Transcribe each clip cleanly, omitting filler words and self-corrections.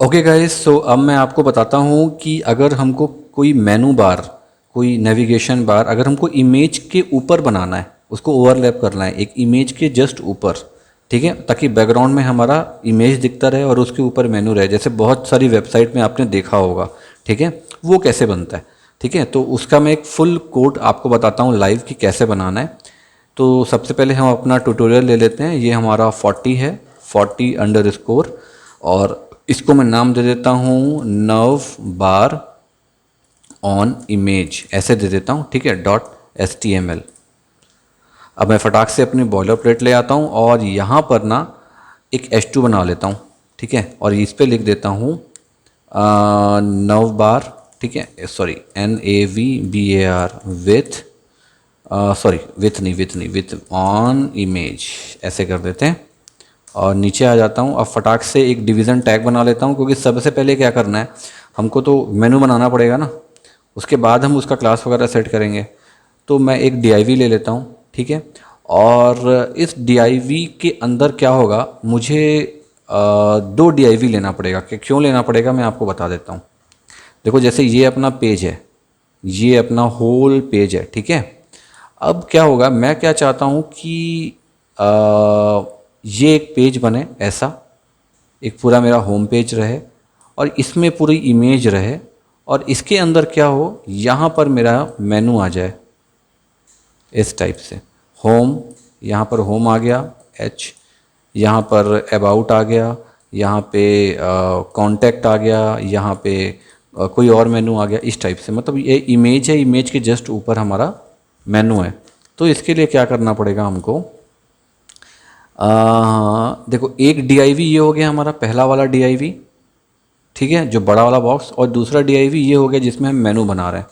Okay guys, सो अब मैं आपको बताता हूँ कि अगर हमको कोई मेनू बार, कोई नेविगेशन बार अगर हमको इमेज के ऊपर बनाना है, उसको ओवरलैप करना है एक इमेज के जस्ट ऊपर, ठीक है, ताकि बैकग्राउंड में हमारा इमेज दिखता रहे और उसके ऊपर मेनू रहे, जैसे बहुत सारी वेबसाइट में आपने देखा होगा। ठीक है, वो कैसे बनता है? ठीक है, तो उसका मैं एक फुल कोड आपको बताता हूँ लाइव कि कैसे बनाना है। तो सबसे पहले हम अपना ट्यूटोरियल ले लेते हैं। ये हमारा 40 है, 40_, और इसको मैं नाम दे देता हूँ नव बार ऑन इमेज, ऐसे दे देता हूँ। ठीक है, .html। अब मैं फटाक से अपनी बॉयलर प्लेट ले आता हूँ और यहाँ पर ना एक H2 बना लेता हूँ। ठीक है, और इस पे लिख देता हूँ नव बार, ठीक है, sorry NAVBAR with, sorry with on image, ऐसे कर देते हैं। और नीचे आ जाता हूँ। अब फटाक से एक डिवीज़न टैग बना लेता हूँ, क्योंकि सबसे पहले क्या करना है, हमको तो मेनू बनाना पड़ेगा ना, उसके बाद हम उसका क्लास वगैरह सेट करेंगे। तो मैं एक div ले लेता हूँ। ठीक है, और इस div के अंदर क्या होगा, मुझे दो div लेना पड़ेगा। कि क्यों लेना पड़ेगा मैं आपको बता देता हूँ। देखो, जैसे ये अपना पेज है, ये अपना होल पेज है। ठीक है, अब क्या होगा, मैं क्या चाहता हूँ कि ये एक पेज बने ऐसा, एक पूरा मेरा होम पेज रहे और इसमें पूरी इमेज रहे, और इसके अंदर क्या हो, यहाँ पर मेरा मेनू आ जाए इस टाइप से। होम, यहाँ पर होम आ गया H, यहाँ पर अबाउट आ गया, यहाँ पे कॉन्टैक्ट आ गया, यहाँ पे कोई और मेनू आ गया, इस टाइप से। मतलब ये इमेज है, इमेज के जस्ट ऊपर हमारा मेनू है। तो इसके लिए क्या करना पड़ेगा हमको, देखो, एक div ये हो गया हमारा पहला वाला div, ठीक है, जो बड़ा वाला बॉक्स, और दूसरा div ये हो गया जिसमें हम मेनू बना रहे हैं।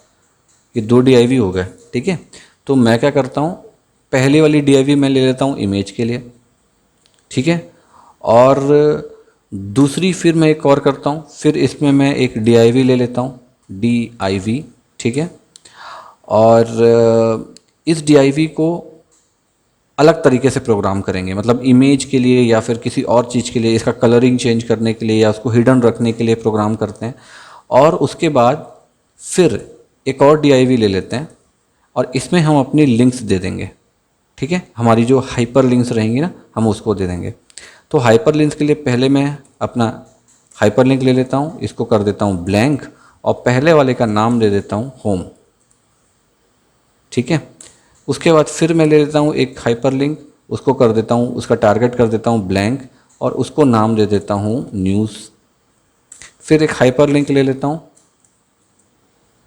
ये दो div हो गए। ठीक है, तो मैं क्या करता हूँ, पहली वाली div मैं ले लेता हूँ इमेज के लिए। ठीक है, और दूसरी फिर मैं एक और करता हूँ, फिर इसमें मैं एक div ले लेता हूँ, div। ठीक है, और इस div को अलग तरीके से प्रोग्राम करेंगे, मतलब इमेज के लिए या फिर किसी और चीज़ के लिए, इसका कलरिंग चेंज करने के लिए या उसको हिडन रखने के लिए प्रोग्राम करते हैं। और उसके बाद फिर एक और div ले लेते हैं और इसमें हम अपनी लिंक्स दे देंगे। ठीक है, हमारी जो हाइपर लिंक्स रहेंगी ना, हम उसको दे देंगे। तो हाइपर लिंक्स के लिए पहले मैं अपना हाइपर लिंक ले लेता हूँ, इसको कर देता हूँ ब्लैंक, और पहले वाले का नाम दे देता हूँ होम। ठीक है, उसके बाद फिर मैं ले लेता हूँ एक हाइपर लिंक, उसको कर देता हूँ, उसका टारगेट कर देता हूँ ब्लैंक, और उसको नाम दे देता हूँ न्यूज़। फिर एक हाइपर लिंक ले लेता हूँ,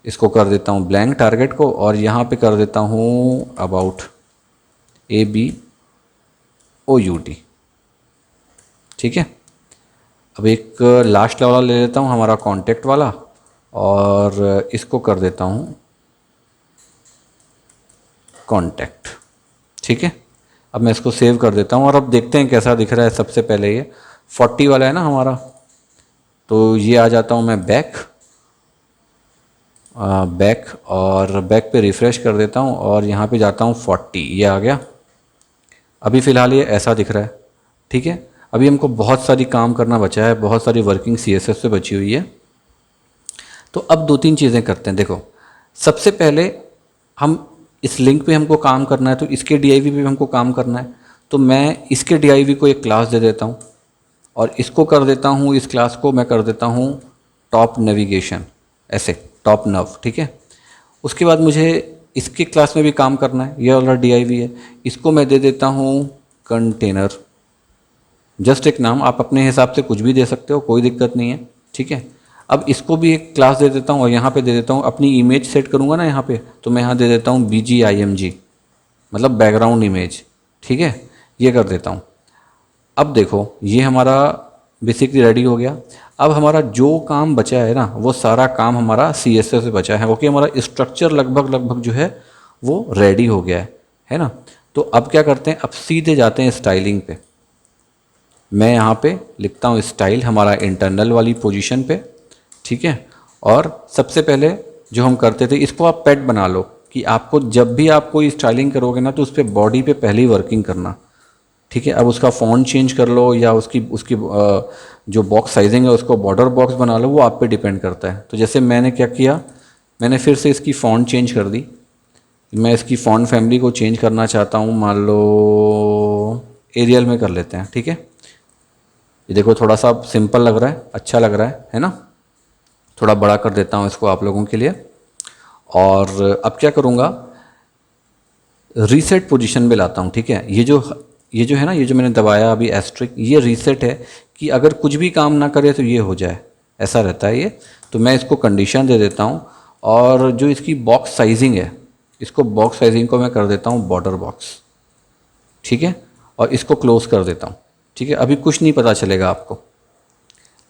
इसको कर देता हूँ ब्लैंक टारगेट को, और यहाँ पे कर देता हूँ अबाउट, ABOUT। ठीक है, अब एक लास्ट वाला ले लेता हूँ हमारा कॉन्टेक्ट वाला, और इसको कर देता हूँ कॉन्टैक्ट। ठीक है, अब मैं इसको सेव कर देता हूँ और अब देखते हैं कैसा दिख रहा है। सबसे पहले ये 40 वाला है ना हमारा, तो ये आ जाता हूँ मैं बैक, और बैक पे रिफ़्रेश कर देता हूँ और यहाँ पे जाता हूँ 40, ये आ गया। अभी फ़िलहाल ये ऐसा दिख रहा है। ठीक है, अभी हमको बहुत सारी काम करना बचा है, बहुत सारी वर्किंग CSS पे बची हुई है। तो अब दो तीन चीज़ें करते हैं। देखो, सबसे पहले हम इस लिंक पे हमको काम करना है, तो इसके div पे हमको काम करना है। तो मैं इसके div को एक क्लास दे देता हूँ और इसको कर देता हूँ, इस क्लास को मैं कर देता हूँ टॉप नेविगेशन, ऐसे टॉप नव। ठीक है, उसके बाद मुझे इसके क्लास में भी काम करना है, ये वाला div है, इसको मैं दे देता हूँ कंटेनर। जस्ट एक नाम, आप अपने हिसाब से कुछ भी दे सकते हो, कोई दिक्कत नहीं है। ठीक है, अब इसको भी एक क्लास दे देता हूँ और यहाँ पे दे देता हूँ, अपनी इमेज सेट करूँगा ना यहाँ पे, तो मैं यहाँ दे देता हूँ BGIMG, मतलब बैकग्राउंड इमेज। ठीक है, ये कर देता हूँ। अब देखो, ये हमारा बेसिकली रेडी हो गया। अब हमारा जो काम बचा है ना, वो सारा काम हमारा CSS से बचा है। ओके, हमारा स्ट्रक्चर लगभग जो है वो रेडी हो गया है ना। तो अब क्या करते हैं, अब सीधे जाते हैं स्टाइलिंग पे। मैं यहाँ पे लिखता हूँ स्टाइल, हमारा इंटरनल वाली पोजीशन पे। ठीक है, और सबसे पहले जो हम करते थे, इसको आप पेट बना लो कि आपको जब भी आप कोई स्टाइलिंग करोगे ना, तो उस पर बॉडी पे पहले ही वर्किंग करना। ठीक है। अब उसका फ़ॉन्ट चेंज कर लो या उसकी उसकी जो बॉक्स साइजिंग है उसको बॉर्डर बॉक्स बना लो, वो आप पे डिपेंड करता है। तो जैसे मैंने क्या किया, मैंने फिर से इसकी फ़ॉन्ट चेंज कर दी। मैं इसकी फ़ॉन्ट फैमिली को चेंज करना चाहता हूँ, मान लो एरियल में कर लेते हैं, ठीक है। ये देखो थोड़ा सा सिंपल लग रहा है, अच्छा लग रहा है ना। थोड़ा बड़ा कर देता हूँ इसको आप लोगों के लिए। और अब क्या करूँगा, रीसेट पोजीशन में लाता हूँ, ठीक है। ये जो है ना, ये जो मैंने दबाया अभी एस्ट्रिक, ये रीसेट है कि अगर कुछ भी काम ना करे तो ये हो जाए, ऐसा रहता है ये। तो मैं इसको कंडीशन दे देता हूँ। और जो इसकी बॉक्स साइजिंग है, इसको बॉक्स साइजिंग को मैं कर देता हूँ बॉर्डर बॉक्स, ठीक है। और इसको क्लोज कर देता हूँ, ठीक है। अभी कुछ नहीं पता चलेगा आपको,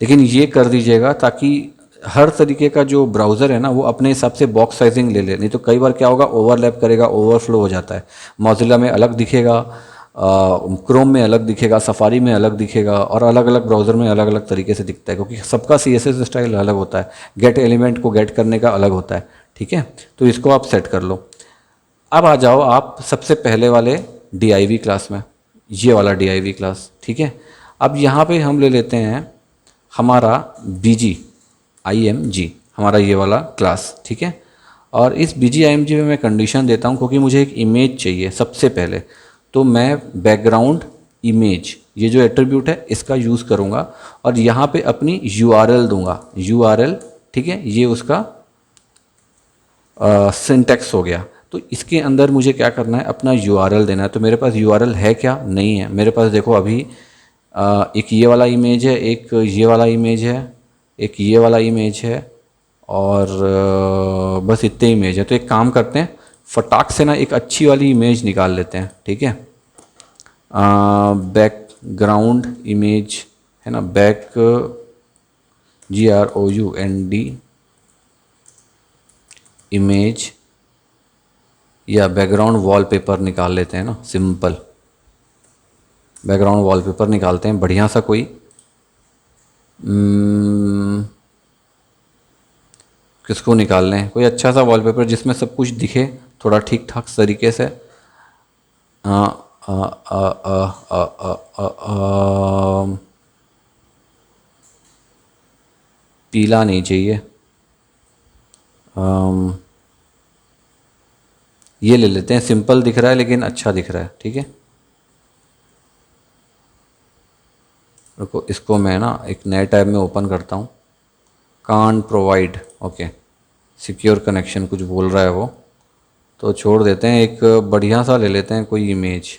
लेकिन ये कर दीजिएगा ताकि हर तरीके का जो ब्राउज़र है ना वो अपने हिसाब से बॉक्स साइजिंग ले ले। नहीं तो कई बार क्या होगा, ओवरलैप करेगा, ओवरफ्लो हो जाता है। मौजिला में अलग दिखेगा, क्रोम में अलग दिखेगा, सफारी में अलग दिखेगा, और अलग अलग ब्राउज़र में अलग अलग तरीके से दिखता है, क्योंकि सबका CSS स्टाइल अलग होता है। गेट एलिमेंट को गेट करने का अलग होता है, ठीक है। तो इसको आप सेट कर लो। अब आ जाओ आप सबसे पहले वाले DIV क्लास में, ये वाला DIV क्लास, ठीक है। अब यहाँ पे हम ले लेते हैं हमारा BGIMG, हमारा ये वाला क्लास, ठीक है। और इस BGIMG में मैं कंडीशन देता हूँ, क्योंकि मुझे एक इमेज चाहिए सबसे पहले। तो मैं बैकग्राउंड इमेज, ये जो एट्रीब्यूट है इसका यूज़ करूँगा, और यहाँ पे अपनी URL दूंगा, URL, ठीक है। ये उसका सिंटेक्स हो गया। तो इसके अंदर मुझे क्या करना है, अपना URL देना है। तो मेरे पास URL है क्या, नहीं है मेरे पास। देखो अभी एक ये वाला इमेज है, एक ये वाला इमेज है, एक ये वाला इमेज है, और बस इतने इमेज है। तो एक काम करते हैं, फटाक से ना एक अच्छी वाली इमेज निकाल लेते हैं, ठीक है। बैकग्राउंड इमेज है ना, GROUND इमेज, या बैकग्राउंड वॉलपेपर निकाल लेते हैं ना, सिंपल बैकग्राउंड वॉलपेपर निकालते हैं बढ़िया सा कोई। किसको निकाल लें, कोई अच्छा सा वॉलपेपर जिसमें सब कुछ दिखे थोड़ा ठीक ठाक तरीके से। आ, आ, आ, आ, आ, आ, आ, आ, पीला नहीं चाहिए, ये ले लेते हैं, सिंपल दिख रहा है लेकिन अच्छा दिख रहा है, ठीक है। रुको, इसको मैं ना एक नए टैब में ओपन करता हूँ। कान प्रोवाइड, ओके, सिक्योर कनेक्शन कुछ बोल रहा है वो, तो छोड़ देते हैं। एक बढ़िया सा ले लेते हैं कोई इमेज।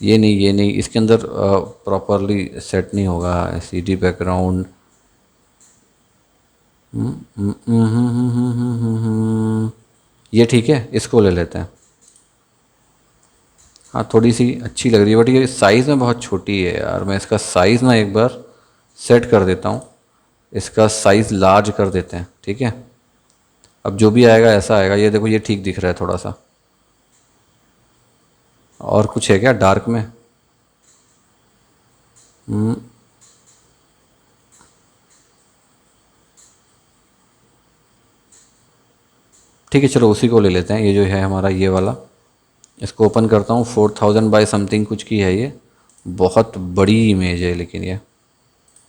ये नहीं, इसके अंदर प्रॉपरली सेट नहीं होगा। CD बैकग्राउंड, ये ठीक है, इसको ले लेते हैं। हाँ थोड़ी सी अच्छी लग रही है, बट ये साइज़ में बहुत छोटी है यार। मैं इसका साइज़ ना एक बार सेट कर देता हूँ, इसका साइज़ लार्ज कर देते हैं, ठीक है। अब जो भी आएगा ऐसा आएगा। ये देखो ये ठीक दिख रहा है थोड़ा सा। और कुछ है क्या डार्क में? ठीक है चलो उसी को ले लेते हैं। ये जो है हमारा ये वाला, इसको ओपन करता हूँ। 4000 बाय समथिंग कुछ की है ये, बहुत बड़ी इमेज है लेकिन ये,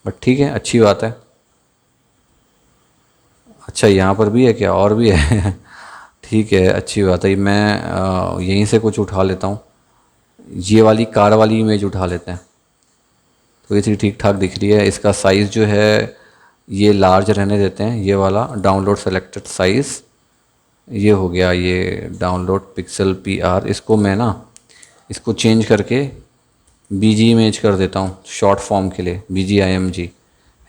बट ठीक है अच्छी बात है। अच्छा यहाँ पर भी है क्या, और भी है ठीक है अच्छी बात है। मैं यहीं से कुछ उठा लेता हूँ, ये वाली कार वाली इमेज उठा लेते हैं। तो ये ठीक ठाक दिख रही है। इसका साइज़ जो है ये लार्ज रहने देते हैं। ये वाला डाउनलोड सेलेक्टेड साइज़, ये हो गया ये डाउनलोड पिक्सल PR। इसको मैं ना इसको चेंज करके BG इमेज कर देता हूँ शॉर्ट फॉर्म के लिए, BGIMG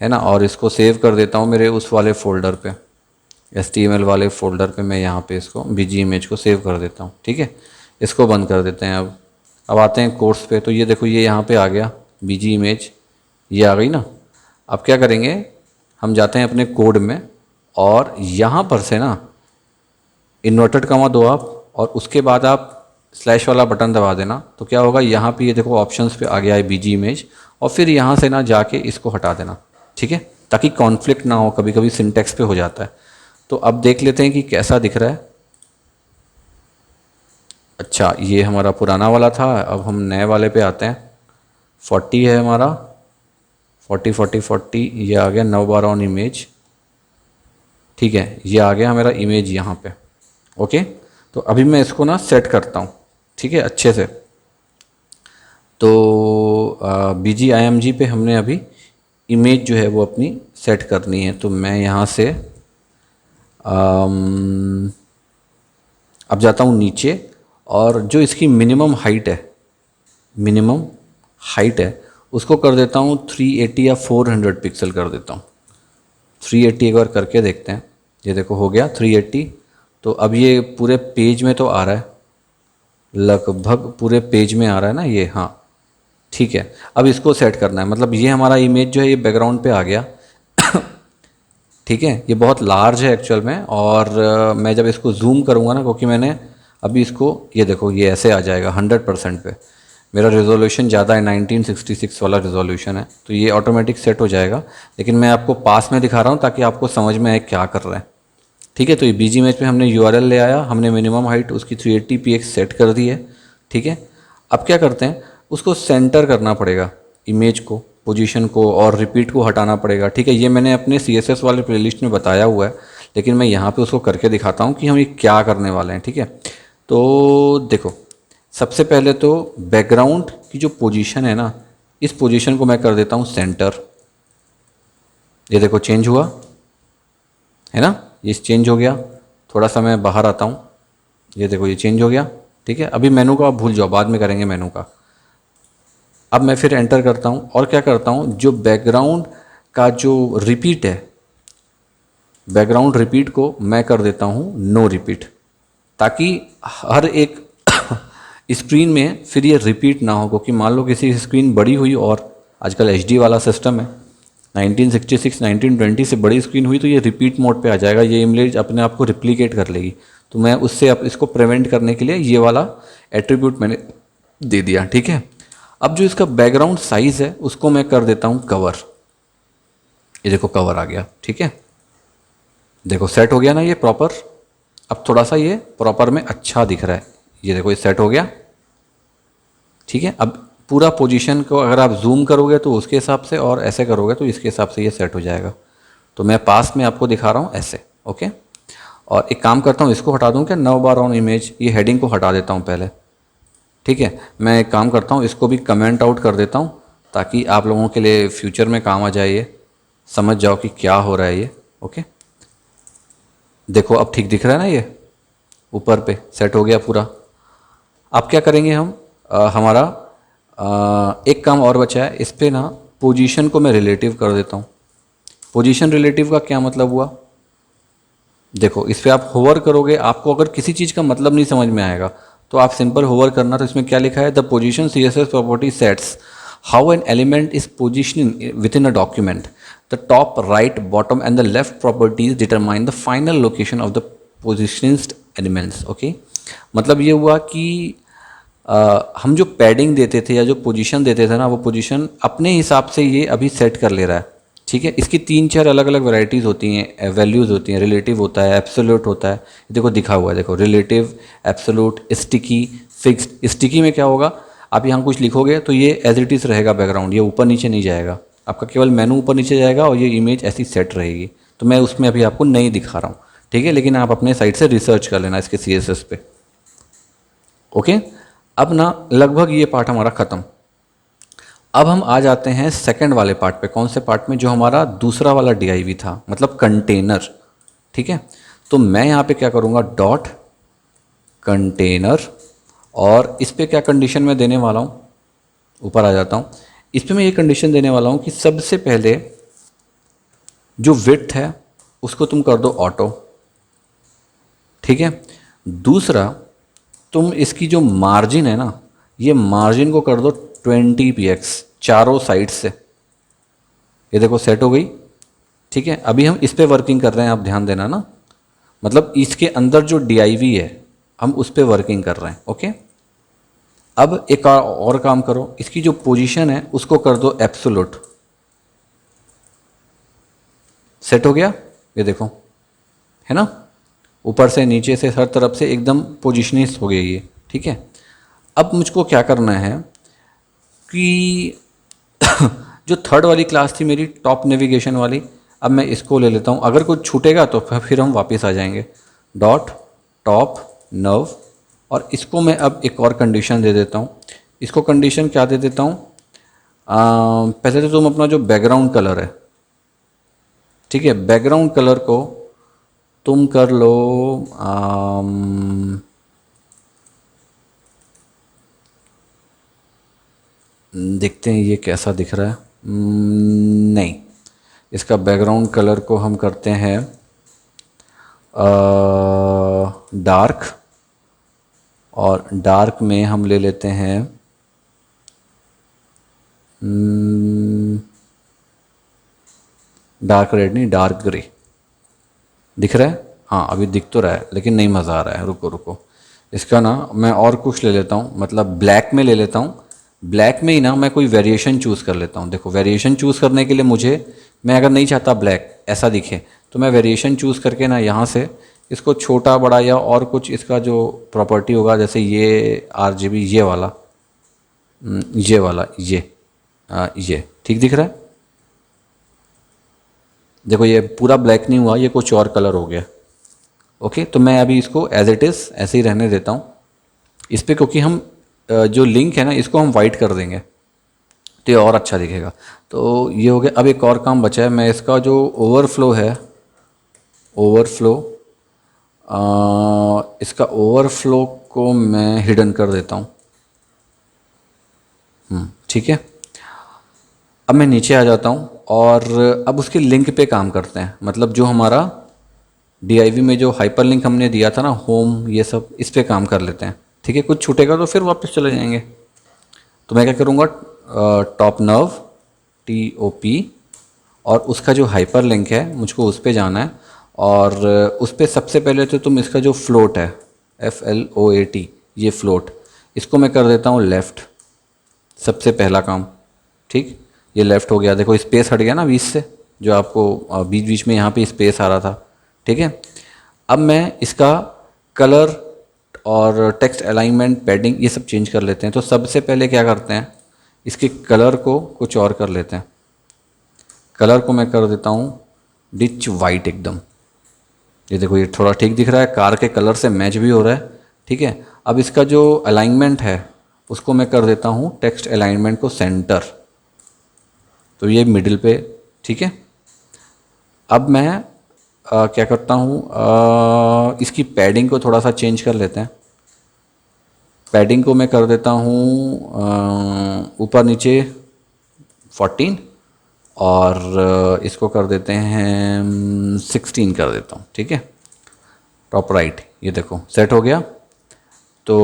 है ना। और इसको सेव कर देता हूँ मेरे उस वाले फ़ोल्डर पे, HTML वाले फ़ोल्डर पे। मैं यहाँ पे इसको BG इमेज को सेव कर देता हूँ, ठीक है। इसको बंद कर देते हैं। अब आते हैं कोर्स पे। तो ये देखो ये यहाँ पे आ गया BG इमेज, ये आ गई ना। अब क्या करेंगे, हम जाते हैं अपने कोड में, और यहाँ पर से ना इन्वर्टेड कॉमा दो आप, और उसके बाद आप स्लैश वाला बटन दबा देना। तो क्या होगा, यहाँ पे ये देखो ऑप्शंस पे आ गया है BG इमेज, और फिर यहाँ से ना जाके इसको हटा देना, ठीक है, ताकि कॉन्फ्लिक्ट ना हो। कभी कभी सिंटेक्स पे हो जाता है। तो अब देख लेते हैं कि कैसा दिख रहा है। अच्छा, ये हमारा पुराना वाला था, अब हम नए वाले पे आते हैं। 40 है हमारा, 40 40 40, ये आ गया 9/12 ऑन इमेज। ठीक है, ये आ गया मेरा इमेज यहाँ पे। ओके, तो अभी मैं इसको ना सेट करता हूँ, ठीक है, अच्छे से। तो BGIMG पे हमने अभी इमेज जो है वो अपनी सेट करनी है। तो मैं यहाँ से अम, अब जाता हूँ नीचे, और जो इसकी मिनिमम हाइट है उसको कर देता हूँ 380 या 400 पिक्सल कर देता हूँ। 380 एक बार करके देखते हैं। ये देखो हो गया 380। तो अब ये पूरे पेज में तो आ रहा है, लगभग पूरे पेज में आ रहा है ना ये, हाँ ठीक है। अब इसको सेट करना है, मतलब ये हमारा इमेज जो है ये बैकग्राउंड पे आ गया। ठीक है, ये बहुत लार्ज है एक्चुअल में, और मैं जब इसको जूम करूँगा ना, क्योंकि मैंने अभी इसको, ये देखो ये ऐसे आ जाएगा 100% पे। मेरा रिजोल्यूशन ज़्यादा है, 1966 वाला रिजोल्यूशन है, तो ये ऑटोमेटिक सेट हो जाएगा। लेकिन मैं आपको पास में दिखा रहा हूँ ताकि आपको समझ में आए क्या कर रहे हैं। ठीक है, तो ये बीजी मैच में हमने URL ले आया, हमने मिनिमम हाइट उसकी 380px सेट कर दी है। ठीक है, अब क्या करते हैं, उसको सेंटर करना पड़ेगा, इमेज को, पोजीशन को, और रिपीट को हटाना पड़ेगा। ठीक है, ये मैंने अपने CSS वाले प्लेलिस्ट में बताया हुआ है, लेकिन मैं यहाँ पे उसको करके दिखाता हूँ कि हम ये क्या करने वाले हैं। ठीक है, तो देखो, सबसे पहले तो बैकग्राउंड की जो पोजीशन है ना, इस पोजीशन को मैं कर देता हूँ सेंटर। ये देखो चेंज हुआ है ना, ये चेंज हो गया। थोड़ा सा मैं बाहर आता हूँ, ये देखो ये चेंज हो गया। ठीक है, अभी मेनू का आप भूल जाओ, बाद में करेंगे मेनू का। अब मैं फिर एंटर करता हूँ, और क्या करता हूँ, जो बैकग्राउंड का जो रिपीट है, बैकग्राउंड रिपीट को मैं कर देता हूँ नो रिपीट, ताकि हर एक स्क्रीन में फिर ये रिपीट ना हो। क्योंकि मान लो किसी स्क्रीन बड़ी हुई, और आजकल HD वाला सिस्टम है, 1966 1920 से बड़ी स्क्रीन हुई तो ये रिपीट मोड पे आ जाएगा, ये इमेज अपने आप को रिप्लिकेट कर लेगी। तो मैं उससे अब इसको प्रिवेंट करने के लिए ये वाला एट्रीब्यूट मैंने दे दिया। ठीक है, अब जो इसका बैकग्राउंड साइज़ है उसको मैं कर देता हूँ कवर। ये देखो कवर आ गया। ठीक है, देखो सेट हो गया ना ये प्रॉपर। अब थोड़ा सा ये प्रॉपर में अच्छा दिख रहा है, ये देखो ये सेट हो गया। ठीक है, अब पूरा पोजीशन को अगर आप जूम करोगे तो उसके हिसाब से, और ऐसे करोगे तो इसके हिसाब से ये सेट हो जाएगा। तो मैं पास में आपको दिखा रहा हूँ ऐसे। ओके, और एक काम करता हूँ, इसको हटा दूँ क्या, 9/12 ऑन इमेज, ये हेडिंग को हटा देता हूँ पहले। ठीक है, मैं एक काम करता हूँ, इसको भी कमेंट आउट कर देता हूँ, ताकि आप लोगों के लिए फ्यूचर में काम आ जाए, ये समझ जाओ कि क्या हो रहा है ये। ओके, देखो अब ठीक दिख रहा है ना, ये ऊपर पे सेट हो गया पूरा। अब क्या करेंगे हम, हमारा एक काम और बचा है, इस पे ना पोजीशन को मैं रिलेटिव कर देता हूँ। पोजीशन रिलेटिव का क्या मतलब हुआ, देखो इस पे आप होवर करोगे, आपको अगर किसी चीज़ का मतलब नहीं समझ में आएगा तो आप सिंपल होवर करना। तो इसमें क्या लिखा है, the position CSS property sets how an element is positioning within a document, the top right bottom and the left properties determine the final location of the positioned elements. Okay, मतलब ये हुआ कि हम जो padding देते थे या जो पोजीशन देते थे ना, वो पोजीशन अपने हिसाब से ये अभी सेट कर ले रहा है। ठीक है, इसकी 3-4 अलग अलग वैरायटीज़ होती हैं, वैल्यूज़ होती हैं। रिलेटिव होता है, एब्सोल्यूट होता है, देखो दिखा हुआ है, देखो relative, absolute, sticky, fixed. Sticky में क्या होगा, आप यहाँ कुछ लिखोगे तो ये एज इट इज़ रहेगा बैकग्राउंड, ये ऊपर नीचे नहीं जाएगा, आपका केवल मेनू ऊपर नीचे जाएगा और ये इमेज ऐसी सेट रहेगी। तो मैं उसमें अभी आपको नहीं दिखा रहा हूँ। ठीक है, लेकिन आप अपने साइड से रिसर्च कर लेना इसके CSS पे। ओके, अब ना लगभग ये पार्ट हमारा ख़त्म। अब हम आ जाते हैं सेकंड वाले पार्ट पे। कौन से पार्ट में, जो हमारा दूसरा वाला DIV था, मतलब कंटेनर। ठीक है, तो मैं यहाँ पे क्या करूँगा, डॉट कंटेनर, और इस पे क्या कंडीशन मैं देने वाला हूँ, ऊपर आ जाता हूँ। इस पे मैं ये कंडीशन देने वाला हूँ कि सबसे पहले जो विड्थ है उसको तुम कर दो ऑटो। ठीक है, दूसरा तुम इसकी जो मार्जिन है ना, ये मार्जिन को कर दो 20px चारों साइड से। ये देखो सेट हो गई। ठीक है, अभी हम इस पे वर्किंग कर रहे हैं, आप ध्यान देना ना, मतलब इसके अंदर जो DIV है हम उस पे वर्किंग कर रहे हैं। ओके, अब एक और काम करो, इसकी जो पोजीशन है उसको कर दो एब्सोल्यूट। सेट हो गया, ये देखो है ना, ऊपर से नीचे से हर तरफ से एकदम पोजिशनिस्ट हो गई ये। ठीक है। अब मुझको क्या करना है कि जो थर्ड वाली क्लास थी मेरी टॉप नेविगेशन वाली, अब मैं इसको ले लेता हूँ। अगर कुछ छूटेगा तो फिर हम वापस आ जाएंगे। डॉट टॉप नव, और इसको मैं अब एक और कंडीशन दे देता हूँ। इसको कंडीशन क्या दे देता हूँ, पहले तो तुम अपना जो बैकग्राउंड कलर है, ठीक है, बैकग्राउंड कलर को तुम कर लो देखते हैं ये कैसा दिख रहा है। नहीं, इसका बैकग्राउंड कलर को हम करते हैं डार्क, और डार्क में हम ले लेते हैं डार्क रेड नहीं, डार्क ग्रे। दिख रहा है? हाँ अभी दिख तो रहा है लेकिन नहीं मज़ा आ रहा है। रुको रुको, इसका ना मैं और कुछ ले लेता हूँ, मतलब ब्लैक में ले लेता हूँ। ब्लैक में ही ना मैं कोई वेरिएशन चूज़ कर लेता हूँ। देखो वेरिएशन चूज़ करने के लिए मुझे, मैं अगर नहीं चाहता ब्लैक ऐसा दिखे, तो मैं वेरिएशन चूज़ करके ना यहाँ से इसको छोटा बड़ा या और कुछ इसका जो प्रॉपर्टी होगा, जैसे ये RGB ये वाला, ये वाला, ये ठीक दिख रहा है। देखो ये पूरा ब्लैक नहीं हुआ, ये कुछ और कलर हो गया। ओके, तो मैं अभी इसको एज इट इज़ ऐसे ही रहने देता हूँ इस पर, क्योंकि हम जो लिंक है ना इसको हम वाइट कर देंगे तो ये और अच्छा दिखेगा। तो ये हो गया। अब एक और काम बचा है, मैं इसका जो ओवरफ्लो है, ओवरफ्लो, इसका ओवरफ्लो को मैं हिडन कर देता हूँ। ठीक है। अब मैं नीचे आ जाता हूँ और अब उसके लिंक पे काम करते हैं, मतलब जो हमारा DIV में जो हाइपर लिंक हमने दिया था ना, होम ये सब, इस पे काम कर लेते हैं। ठीक है, कुछ छूटेगा तो फिर वापस चले जाएंगे। तो मैं क्या करूँगा, टॉप नर्व TOP, और उसका जो हाइपर लिंक है मुझको उस पर जाना है, और उस पर सबसे पहले तो तुम इसका जो फ्लोट है FLOAT, ये फ्लोट, इसको मैं कर देता हूँ लेफ़्ट, सबसे पहला काम। ठीक, ये लेफ़्ट हो गया। देखो स्पेस हट गया ना बीच से, जो आपको बीच बीच में यहाँ पे स्पेस आ रहा था। ठीक है, अब मैं इसका कलर और टेक्स्ट अलाइनमेंट, पैडिंग, ये सब चेंज कर लेते हैं। तो सबसे पहले क्या करते हैं, इसके कलर को कुछ और कर लेते हैं। कलर को मैं कर देता हूँ डिच वाइट एकदम। ये देखो ये थोड़ा ठीक दिख रहा है, कार के कलर से मैच भी हो रहा है। ठीक है, अब इसका जो अलाइनमेंट है उसको मैं कर देता हूँ टेक्स्ट अलाइनमेंट को सेंटर, तो ये मिडिल पे। ठीक है, अब मैं क्या करता हूँ, इसकी पैडिंग को थोड़ा सा चेंज कर लेते हैं। पैडिंग को मैं कर देता हूँ ऊपर नीचे 14, और इसको कर देते हैं 16 कर देता हूँ। ठीक है, टॉप राइट, ये देखो सेट हो गया। तो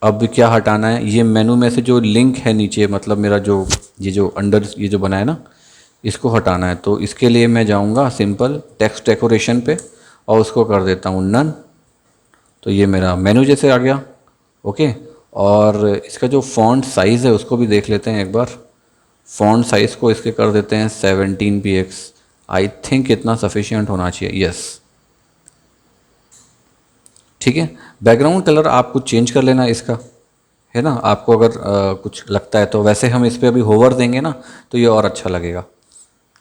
अब क्या हटाना है, ये मेनू में से जो लिंक है नीचे, मतलब मेरा जो ये जो अंडर ये जो बना है ना, इसको हटाना है। तो इसके लिए मैं जाऊंगा सिंपल टेक्स्ट डेकोरेशन पे और उसको कर देता हूँ नन। तो ये मेरा मेनू जैसे आ गया। ओके, और इसका जो फ़ॉन्ट साइज़ है उसको भी देख लेते हैं एक बार। फ़ॉन्ट साइज़ को इसके कर देते हैं 17 px। आई थिंक इतना सफिशिएंट होना चाहिए। यस, ठीक है। बैकग्राउंड कलर आप कुछ चेंज कर लेना इसका, है ना, आपको अगर कुछ लगता है तो। वैसे हम इस पर अभी होवर देंगे ना तो ये और अच्छा लगेगा।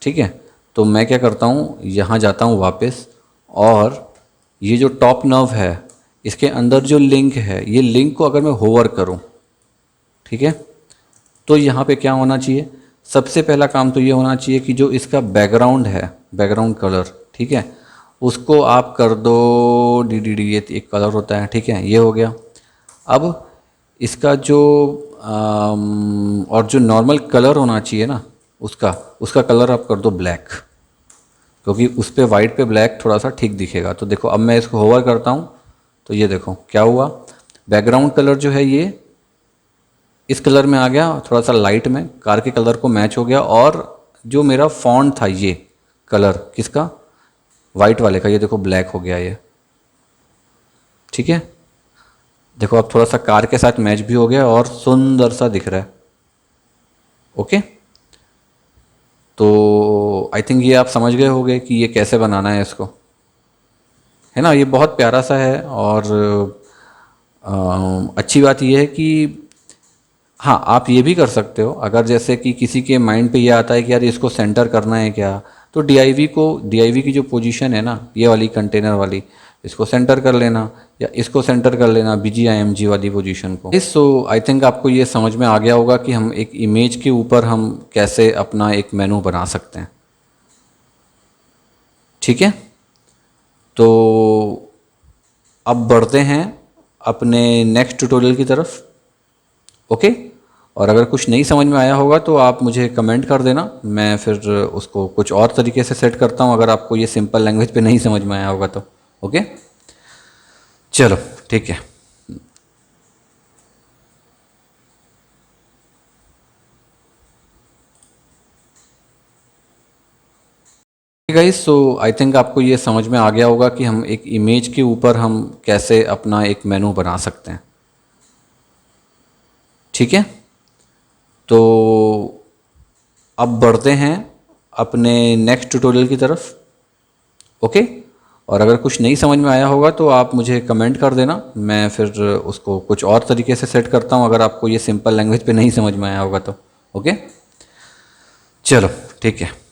ठीक है, तो मैं क्या करता हूँ, यहाँ जाता हूँ वापस, और ये जो टॉप नर्व है इसके अंदर जो लिंक है, ये लिंक को अगर मैं होवर करूँ, ठीक है, तो यहाँ पे क्या होना चाहिए, सबसे पहला काम तो ये होना चाहिए कि जो इसका बैकग्राउंड है, बैकग्राउंड कलर, ठीक है, उसको आप कर दो DDD, ये एक कलर होता है। ठीक है, ये हो गया। अब इसका जो और जो नॉर्मल कलर होना चाहिए ना, उसका उसका कलर आप कर दो ब्लैक, क्योंकि उस पर वाइट पे ब्लैक थोड़ा सा ठीक दिखेगा। तो देखो अब मैं इसको होवर करता हूँ तो ये देखो क्या हुआ, बैकग्राउंड कलर जो है ये इस कलर में आ गया, थोड़ा सा लाइट में कार के कलर को मैच हो गया। और जो मेरा फॉन्ट था, ये कलर किसका, वाइट वाले का, ये देखो ब्लैक हो गया ये। ठीक है, देखो अब थोड़ा सा कार के साथ मैच भी हो गया और सुंदर सा दिख रहा है। ओके, तो आई थिंक ये आप समझ गए होंगे कि ये कैसे बनाना है इसको, है ना। ये बहुत प्यारा सा है और अच्छी बात यह है कि हाँ, आप ये भी कर सकते हो, अगर जैसे कि किसी के माइंड पे ये आता है कि यार इसको सेंटर करना है क्या, तो डीआईवी की जो पोजीशन है ना, ये वाली कंटेनर वाली, इसको सेंटर कर लेना या इसको सेंटर कर लेना, बीजीआईएमजी वाली पोजीशन को। सो आई थिंक आपको ये समझ में आ गया होगा कि हम एक इमेज के ऊपर हम कैसे अपना एक मेनू बना सकते हैं। ठीक है, तो अब बढ़ते हैं अपने नेक्स्ट ट्यूटोरियल की तरफ। ओके, और अगर कुछ नहीं समझ में आया होगा तो आप मुझे कमेंट कर देना, मैं फिर उसको कुछ और तरीके से सेट करता हूँ, अगर आपको ये सिंपल लैंग्वेज पे नहीं समझ में आया होगा तो। ओके, चलो ठीक है। गाइस, सो आई थिंक आपको ये समझ में आ गया होगा कि हम एक इमेज के ऊपर हम कैसे अपना एक मेनू बना सकते हैं। ठीक है, तो अब बढ़ते हैं अपने नेक्स्ट ट्यूटोरियल की तरफ। ओके, और अगर कुछ नहीं समझ में आया होगा तो आप मुझे कमेंट कर देना, मैं फिर उसको कुछ और तरीके से सेट करता हूँ, अगर आपको ये सिंपल लैंग्वेज पे नहीं समझ में आया होगा तो। ओके, चलो ठीक है।